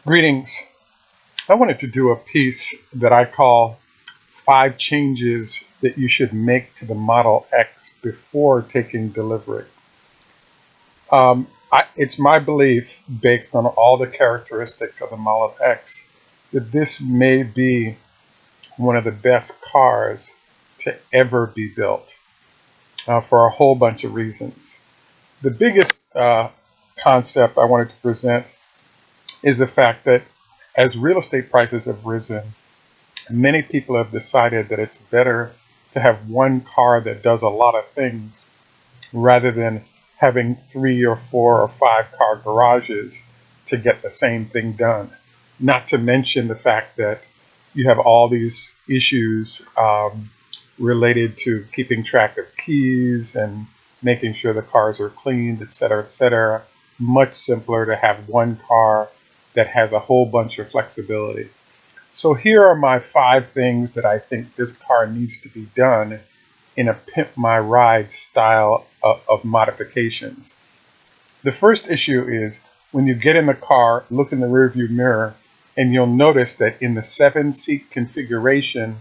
Greetings. I wanted to do a piece that I call 5 changes that you should make to the Model X before taking delivery. It's my belief, based on all the characteristics of the Model X, that this may be one of the best cars to ever be built for a whole bunch of reasons. The biggest concept I wanted to present is the fact that as real estate prices have risen, many people have decided that it's better to have one car that does a lot of things rather than having 3 or 4 or 5 car garages to get the same thing done. Not to mention the fact that you have all these issues related to keeping track of keys and making sure the cars are cleaned, et cetera, et cetera. Much simpler to have one car that has a whole bunch of flexibility. So here are my 5 things that I think this car needs to be done in a Pimp My Ride style of modifications. The first issue is when you get in the car, look in the rearview mirror, and you'll notice that in the 7-seat configuration,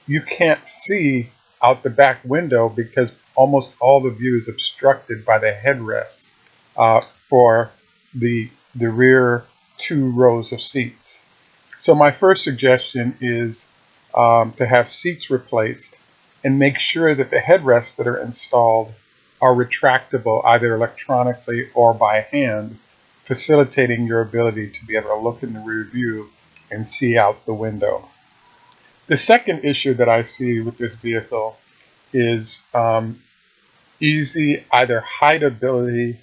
you can't see out the back window because almost all the view is obstructed by the headrests for the rear 2 rows of seats. So my first suggestion is to have seats replaced and make sure that the headrests that are installed are retractable either electronically or by hand, facilitating your ability to be able to look in the rear view and see out the window. The second issue that I see with this vehicle is easy either hideability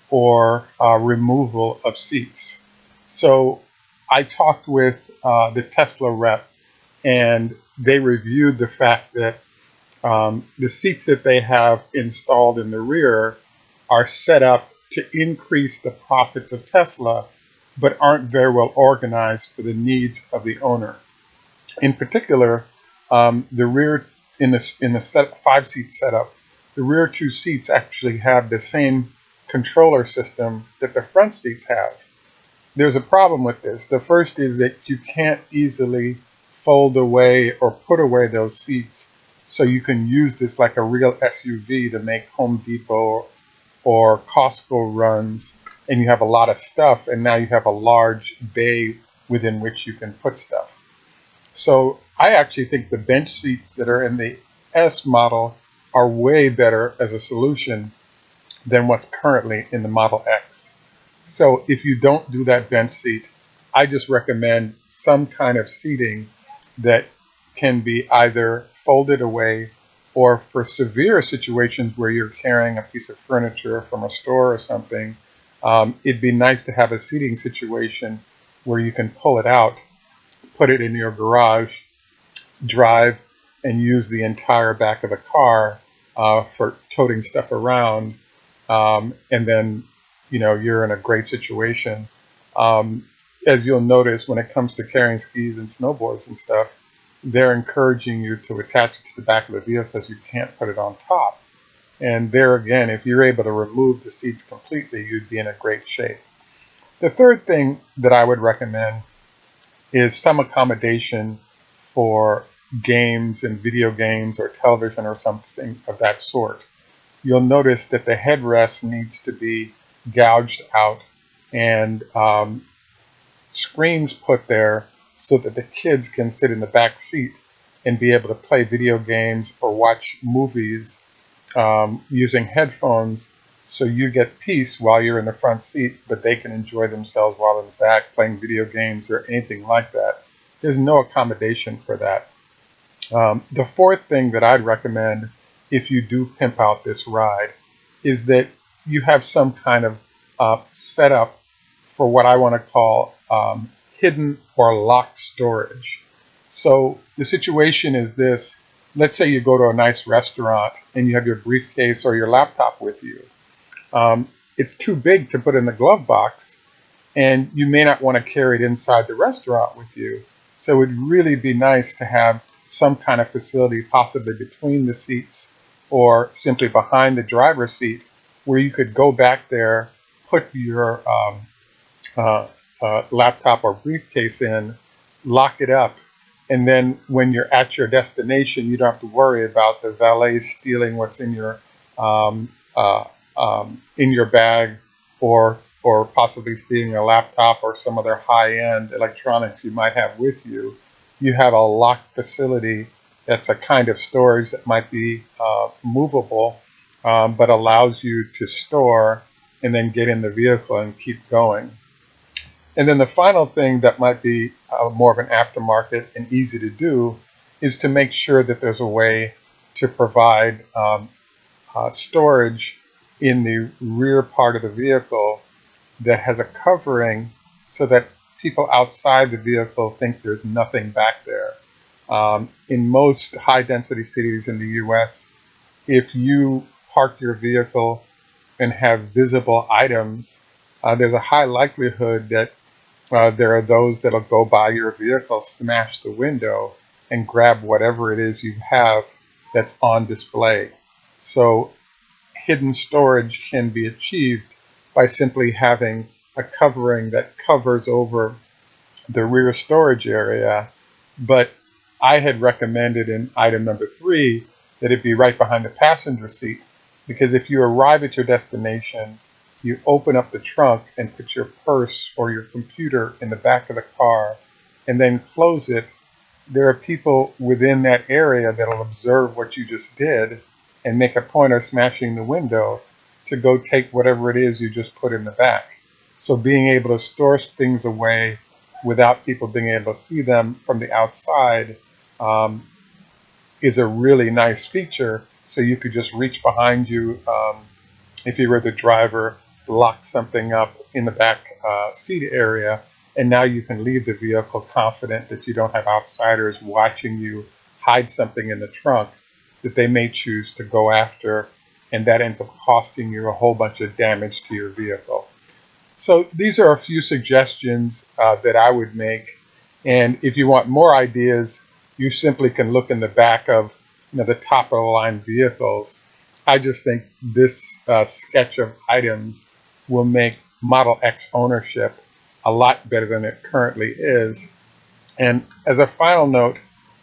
or removal of seats. So I talked with the Tesla rep, and they reviewed the fact that the seats that they have installed in the rear are set up to increase the profits of Tesla, but aren't very well organized for the needs of the owner. In particular, the rear in the 5-seat setup, the rear 2 seats actually have the same controller system that the front seats have. There's a problem with this. The first is that you can't easily fold away or put away those seats, so you can use this like a real SUV to make Home Depot or Costco runs, and you have a lot of stuff, and now you have a large bay within which you can put stuff. So I actually think the bench seats that are in the S model are way better as a solution than what's currently in the Model X. So if you don't do that bench seat, I just recommend some kind of seating that can be either folded away, or for severe situations where you're carrying a piece of furniture from a store or something, it'd be nice to have a seating situation where you can pull it out, put it in your garage, drive, and use the entire back of the car for toting stuff around, and then you're in a great situation. As you'll notice, when it comes to carrying skis and snowboards and stuff, they're encouraging you to attach it to the back of the vehicle because you can't put it on top. And there again, if you're able to remove the seats completely, you'd be in a great shape. The third thing that I would recommend is some accommodation for games and video games or television or something of that sort. You'll notice that the headrest needs to be gouged out and screens put there so that the kids can sit in the back seat and be able to play video games or watch movies using headphones, so you get peace while you're in the front seat, but they can enjoy themselves while in the back playing video games or anything like that. There's no accommodation for that. The fourth thing that I'd recommend if you do pimp out this ride is that you have some kind of setup for what I want to call hidden or locked storage. So the situation is this: let's say you go to a nice restaurant and you have your briefcase or your laptop with you. It's too big to put in the glove box, and you may not want to carry it inside the restaurant with you. So it would really be nice to have some kind of facility, possibly between the seats or simply behind the driver's seat, where you could go back there, put your laptop or briefcase in, lock it up, and then when you're at your destination, you don't have to worry about the valet stealing what's um, uh, in your bag, or possibly stealing a laptop or some other high-end electronics you might have with you. You have a locked facility that's a kind of storage that might be movable, but allows you to store and then get in the vehicle and keep going. And then the final thing that might be more of an aftermarket and easy to do is to make sure that there's a way to provide storage in the rear part of the vehicle that has a covering so that people outside the vehicle think there's nothing back there. In most high-density cities in the U.S., if you park your vehicle and have visible items, there's a high likelihood that there are those that'll go by your vehicle, smash the window, and grab whatever it is you have that's on display. So hidden storage can be achieved by simply having a covering that covers over the rear storage area. But I had recommended in item number 3 that it be right behind the passenger seat, because if you arrive at your destination, you open up the trunk and put your purse or your computer in the back of the car and then close it, there are people within that area that will observe what you just did and make a point of smashing the window to go take whatever it is you just put in the back. So being able to store things away without people being able to see them from the outside is a really nice feature. So you could just reach behind you, if you were the driver, lock something up in the back seat area, and now you can leave the vehicle confident that you don't have outsiders watching you hide something in the trunk that they may choose to go after, and that ends up costing you a whole bunch of damage to your vehicle. So these are a few suggestions that I would make, and if you want more ideas, you simply can look in the back of the top of the line vehicles. I just think this sketch of items will make Model X ownership a lot better than it currently is. And as a final note,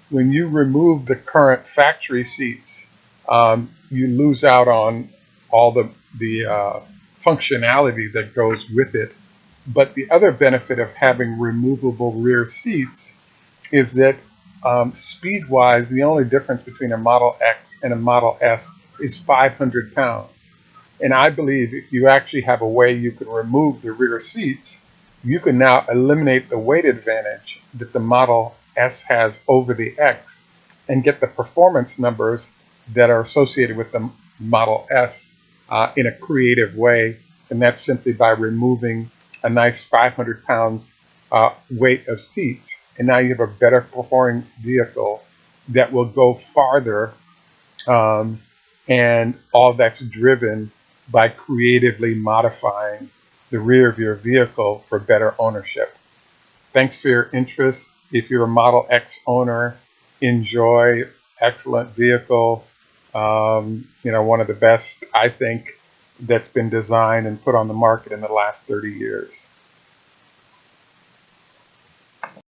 when you remove the current factory seats, you lose out on all the functionality that goes with it. But the other benefit of having removable rear seats is that speed-wise, the only difference between a Model X and a Model S is 500 pounds. And I believe if you actually have a way you can remove the rear seats, you can now eliminate the weight advantage that the Model S has over the X and get the performance numbers that are associated with the Model S in a creative way. And that's simply by removing a nice 500 pounds weight of seats. And now you have a better performing vehicle that will go farther, and all that's driven by creatively modifying the rear of your vehicle for better ownership. Thanks for your interest. If you're a Model X owner, enjoy. Excellent vehicle. One of the best, I think, that's been designed and put on the market in the last 30 years.